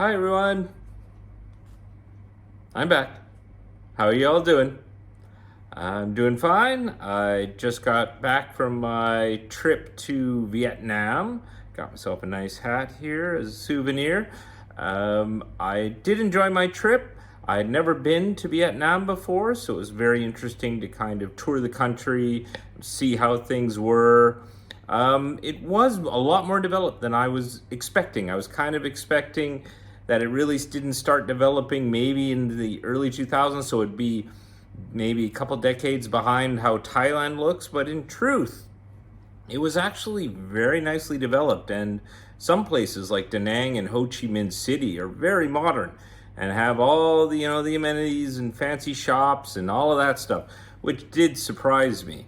Hi everyone, I'm back. How are you all doing? I'm doing fine. I just got back from my trip to Vietnam. Got myself a nice hat here as a souvenir. I did enjoy my trip. I had never been to Vietnam before, so it was very interesting to kind of tour the country, see how things were. It was a lot more developed than I was expecting. I was kind of expecting that it really didn't start developing maybe in the early 2000s, so it'd be maybe a couple decades behind how Thailand looks, but in truth, it was actually very nicely developed. And some places like Da Nang and Ho Chi Minh City are very modern and have all the the amenities and fancy shops and all of that stuff, which did surprise me.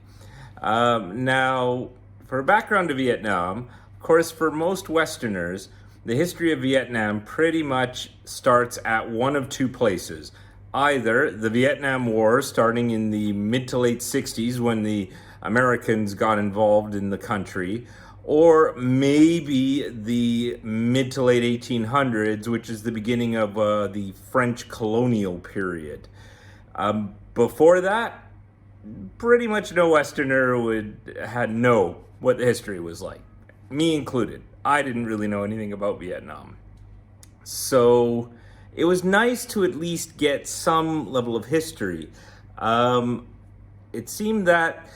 Now, for a background to Vietnam, of course, for most Westerners, the history of Vietnam pretty much starts at one of two places. Either the Vietnam War, starting in the mid to late 60s when the Americans got involved in the country, or maybe the mid to late 1800s, which is the beginning of the French colonial period. Before that, pretty much no Westerner had know what the history was like, me included. I didn't really know anything about Vietnam. So it was nice to at least get some level of history. It seemed that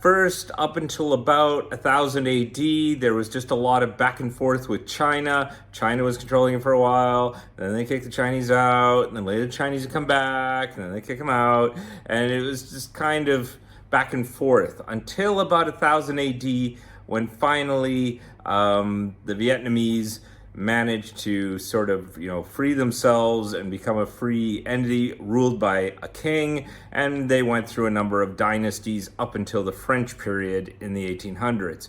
first, up until about 1000 AD, there was just a lot of back and forth with China. China was controlling it for a while, then they kicked the Chinese out, and then later the Chinese would come back, and then they kick them out, and it was just kind of back and forth until about 1000 AD, when finally the Vietnamese managed to sort of, free themselves and become a free entity ruled by a king, and they went through a number of dynasties up until the French period in the 1800s.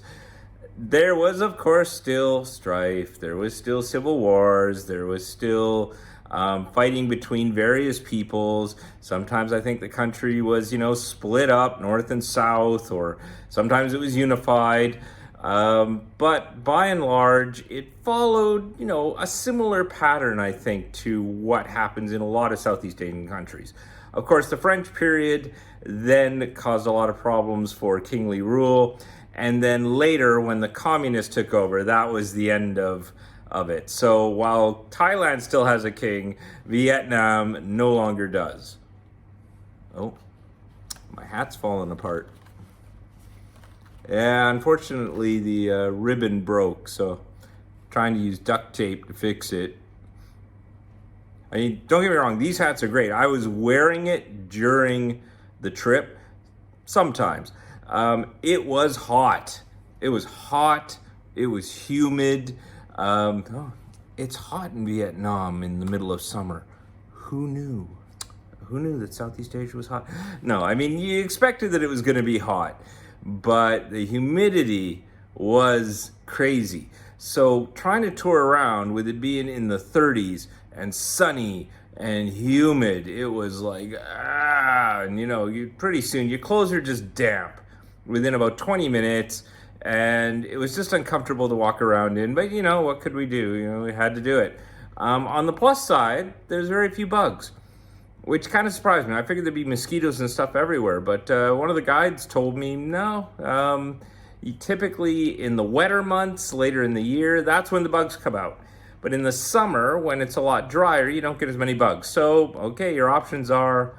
There was, of course, still strife, there was still civil wars, there was still fighting between various peoples. Sometimes I think the country was, split up north and south, or sometimes it was unified. But by and large, it followed, a similar pattern, I think, to what happens in a lot of Southeast Asian countries. Of course, the French period then caused a lot of problems for kingly rule. And then later, when the communists took over, that was the end of it. So while Thailand still has a king, Vietnam no longer does. Oh, my hat's falling apart. Yeah, unfortunately, the ribbon broke, so trying to use duct tape to fix it. I mean, don't get me wrong, these hats are great. I was wearing it during the trip sometimes. It was hot. It was hot. It was humid. It's hot in Vietnam in the middle of summer. Who knew? Who knew that Southeast Asia was hot? No, I mean, you expected that it was going to be hot, but the humidity was crazy. So trying to tour around with it being in the 30s and sunny and humid, it was like, and pretty soon your clothes are just damp within about 20 minutes, and it was just uncomfortable to walk around in. But what could we do? We had to do it. On the plus side, there's very few bugs, which kind of surprised me. I figured there'd be mosquitoes and stuff everywhere, but one of the guides told me no. You typically, in the wetter months, later in the year, that's when the bugs come out. But in the summer, when it's a lot drier, you don't get as many bugs. So, okay, your options are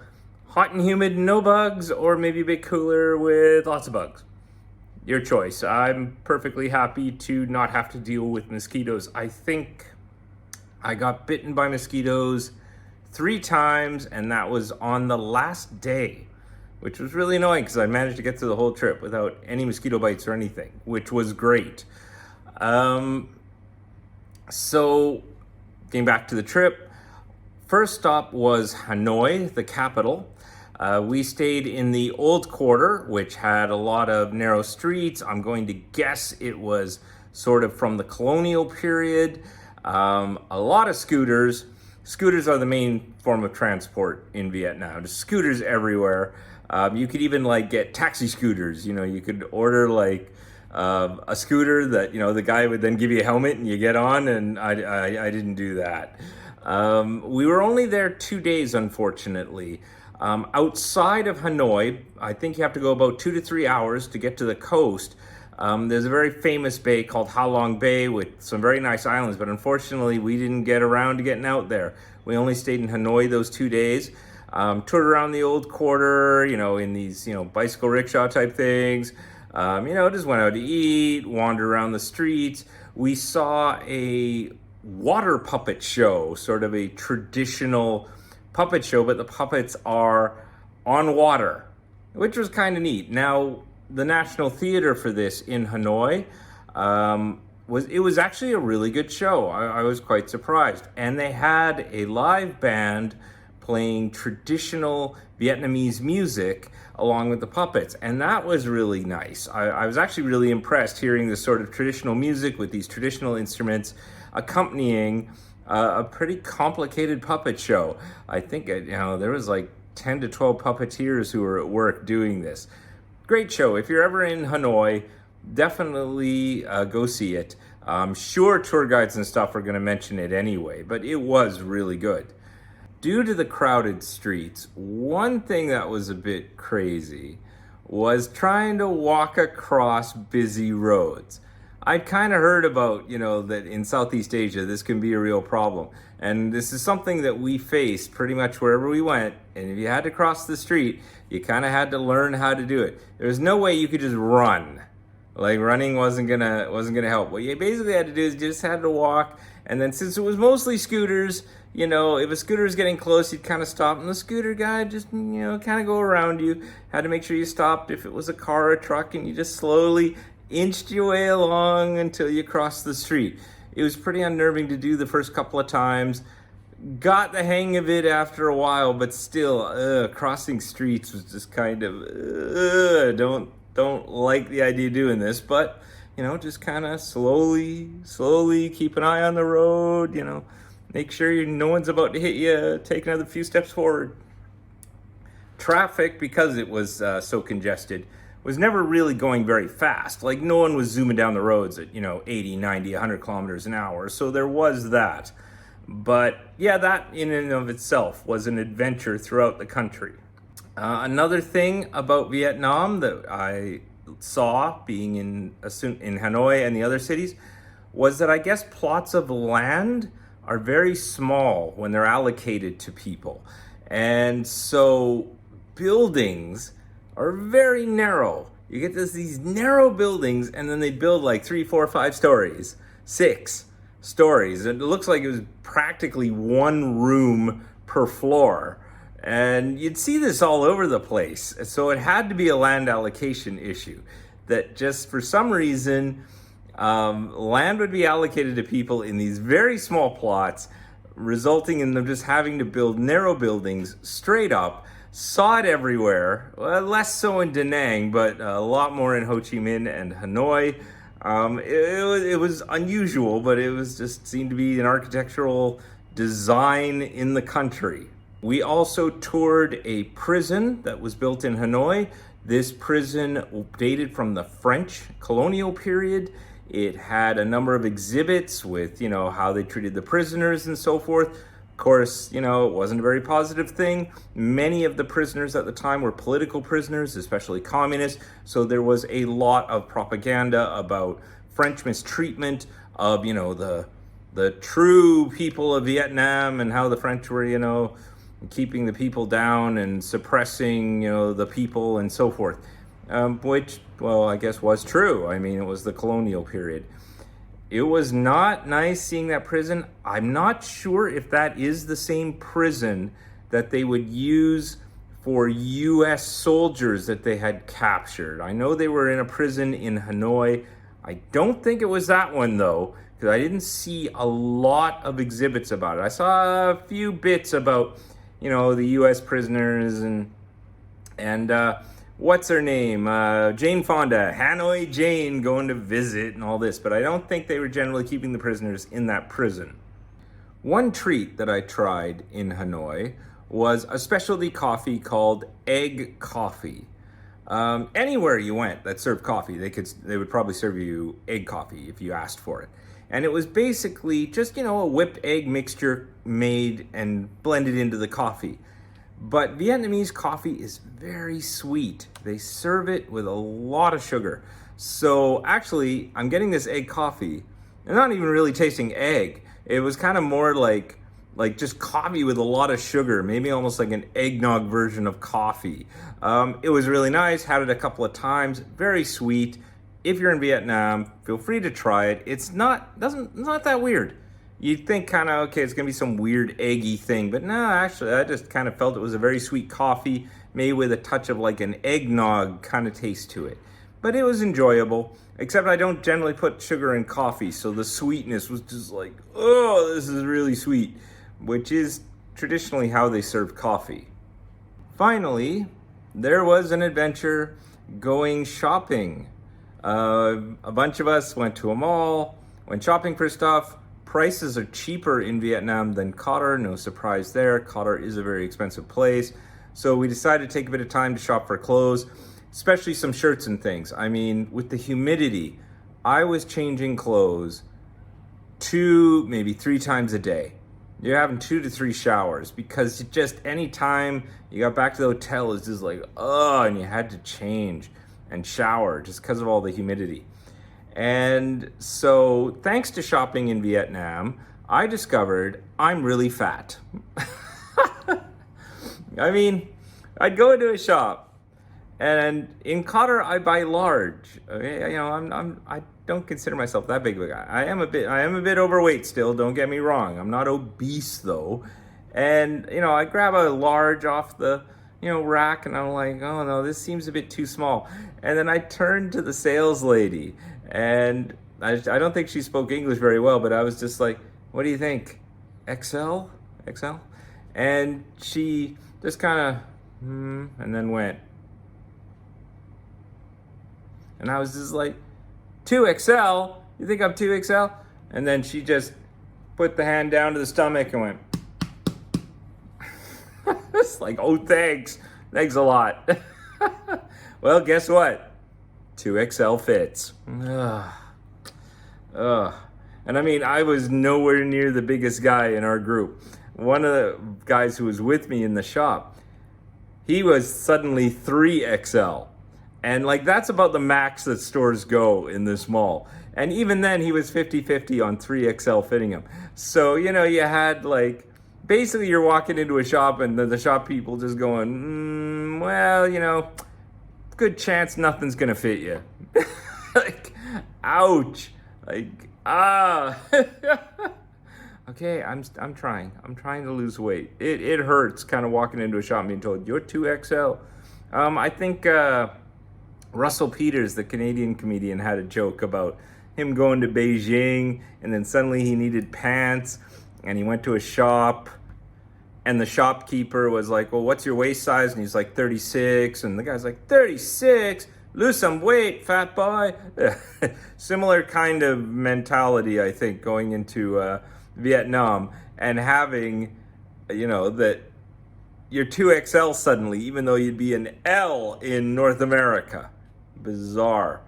hot and humid, no bugs, or maybe a bit cooler with lots of bugs. Your choice. I'm perfectly happy to not have to deal with mosquitoes. I think I got bitten by mosquitoes 3 times, and that was on the last day, which was really annoying because I managed to get through the whole trip without any mosquito bites or anything, which was great. So, getting back to the trip, first stop was Hanoi, the capital. We stayed in the old quarter, which had a lot of narrow streets. I'm going to guess it was sort of from the colonial period. A lot of scooters. Scooters are the main form of transport in Vietnam. There's scooters everywhere. You could even get taxi scooters. You could order a scooter that, the guy would then give you a helmet and you get on, and I didn't do that. We were only there 2 days, unfortunately. Outside of Hanoi, I think you have to go about 2 to 3 hours to get to the coast. There's a very famous bay called Halong Bay with some very nice islands, but unfortunately we didn't get around to getting out there. We only stayed in Hanoi those 2 days. Toured around the old quarter, in these, bicycle rickshaw type things. Just went out to eat, wandered around the streets. We saw a water puppet show, sort of a traditional puppet show, but the puppets are on water, which was kind of neat. Now, the National Theater for this in Hanoi, was actually a really good show. I was quite surprised. And they had a live band playing traditional Vietnamese music along with the puppets, and that was really nice. I was actually really impressed hearing this sort of traditional music with these traditional instruments accompanying a pretty complicated puppet show. I think there was like 10 to 12 puppeteers who were at work doing this. Great show. If you're ever in Hanoi, definitely go see it. I'm sure tour guides and stuff are going to mention it anyway, but it was really good. Due to the crowded streets, one thing that was a bit crazy was trying to walk across busy roads. I'd kind of heard about, that in Southeast Asia, this can be a real problem. And this is something that we faced pretty much wherever we went. And if you had to cross the street, you kind of had to learn how to do it. There was no way you could just run. Like, running wasn't gonna help. What you basically had to do is you just had to walk. And then since it was mostly scooters, if a scooter was getting close, you'd kind of stop, and the scooter guy just, kind of go around you. Had to make sure you stopped if it was a car or a truck, and you just slowly inched your way along until you crossed the street. It was pretty unnerving to do the first couple of times. Got the hang of it after a while, but still, crossing streets was just kind of, don't like the idea of doing this, but, just kind of slowly keep an eye on the road, make sure no one's about to hit you, take another few steps forward. Traffic, because it was so congested, was never really going very fast. Like, no one was zooming down the roads at, 80, 90, 100 kilometers an hour. So there was that. But yeah, that in and of itself was an adventure throughout the country. Another thing about Vietnam that I saw being in Hanoi and the other cities was that I guess plots of land are very small when they're allocated to people. And so buildings are very narrow. You get these narrow buildings, and then they build like 3, 4, 5 stories, 6 stories. It looks like it was practically one room per floor. And you'd see this all over the place. So it had to be a land allocation issue, that just for some reason, land would be allocated to people in these very small plots, resulting in them just having to build narrow buildings straight up. Saw it everywhere, well, less so in Da Nang, but a lot more in Ho Chi Minh and Hanoi. It was unusual, but it was just seemed to be an architectural design in the country. We also toured a prison that was built in Hanoi. This prison dated from the French colonial period. It had a number of exhibits with, how they treated the prisoners and so forth. Of course, it wasn't a very positive thing. Many of the prisoners at the time were political prisoners, especially communists. So there was a lot of propaganda about French mistreatment of, the true people of Vietnam, and how the French were, keeping the people down and suppressing, the people and so forth. Which, well, I guess was true. I mean, it was the colonial period. It was not nice seeing that prison. I'm not sure if that is the same prison that they would use for U.S. soldiers that they had captured. I know they were in a prison in Hanoi. I don't think it was that one, though, because I didn't see a lot of exhibits about it. I saw a few bits about, the U.S. prisoners and what's her name? Jane Fonda, Hanoi Jane, going to visit and all this, but I don't think they were generally keeping the prisoners in that prison. One treat that I tried in Hanoi was a specialty coffee called egg coffee. Anywhere you went that served coffee, they would probably serve you egg coffee if you asked for it. And it was basically just, a whipped egg mixture made and blended into the coffee. But Vietnamese coffee is very sweet. They serve it with a lot of sugar. So actually, I'm getting this egg coffee and not even really tasting egg. It was kind of more like just coffee with a lot of sugar, maybe almost like an eggnog version of coffee. It was really nice, had it a couple of times, very sweet. If you're in Vietnam, feel free to try it. It's not that weird. You'd think kind of, okay, it's gonna be some weird eggy thing, but no, actually, I just kind of felt it was a very sweet coffee, made with a touch of like an eggnog kind of taste to it. But it was enjoyable, except I don't generally put sugar in coffee, so the sweetness was just like, oh, this is really sweet, which is traditionally how they serve coffee. Finally, there was an adventure going shopping. A bunch of us went to a mall, went shopping for stuff. Prices are cheaper in Vietnam than Qatar, no surprise there. Qatar is a very expensive place. So we decided to take a bit of time to shop for clothes, especially some shirts and things. I mean, with the humidity, I was changing clothes 2, maybe 3 times a day. You're having 2 to 3 showers because just any time you got back to the hotel, it's just like, and you had to change and shower just because of all the humidity. And so thanks to shopping in Vietnam, I discovered I'm really fat. I mean, I'd go into a shop, and in Qatar I buy large. Okay, I don't consider myself that big of a guy. I am a bit overweight still. Don't get me wrong. I'm not obese though, and I grab a large off the rack, and I'm like, oh no, this seems a bit too small. And then I turned to the sales lady, and I don't think she spoke English very well, but I was just like, what do you think? XL? XL? And she just kind of, and then went. And I was just like, 2XL? You think I'm 2XL? And then she just put the hand down to the stomach and went. It's like, oh, thanks. Thanks a lot. Well, guess what? 2XL fits. And I mean, I was nowhere near the biggest guy in our group. One of the guys who was with me in the shop, he was suddenly 3XL. And like, that's about the max that stores go in this mall. And even then, he was 50-50 on 3XL fitting him. So, you had like, basically you're walking into a shop and the shop people just going, well, good chance nothing's gonna fit you. Like, ouch. Like, Okay, I'm trying to lose weight. It hurts kind of walking into a shop and being told, you're 2XL. I think Russell Peters, the Canadian comedian, had a joke about him going to Beijing, and then suddenly he needed pants, and he went to a shop, and the shopkeeper was like, well, what's your waist size? And he's like, 36, and the guy's like, 36? Lose some weight, fat boy. Similar kind of mentality, I think, going into Vietnam, and having, that you're 2XL suddenly, even though you'd be an L in North America. Bizarre.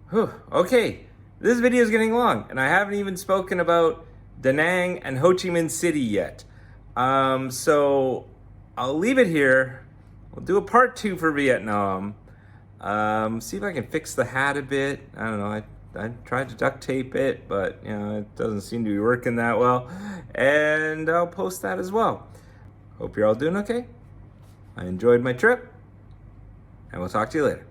Whew. Okay, this video is getting long, and I haven't even spoken about Da Nang and Ho Chi Minh City yet. So I'll leave it here. We'll do a part 2 for Vietnam. See if I can fix the hat a bit. I don't know. I tried to duct tape it, but it doesn't seem to be working that well. And I'll post that as well. Hope you're all doing okay. I enjoyed my trip, and we'll talk to you later.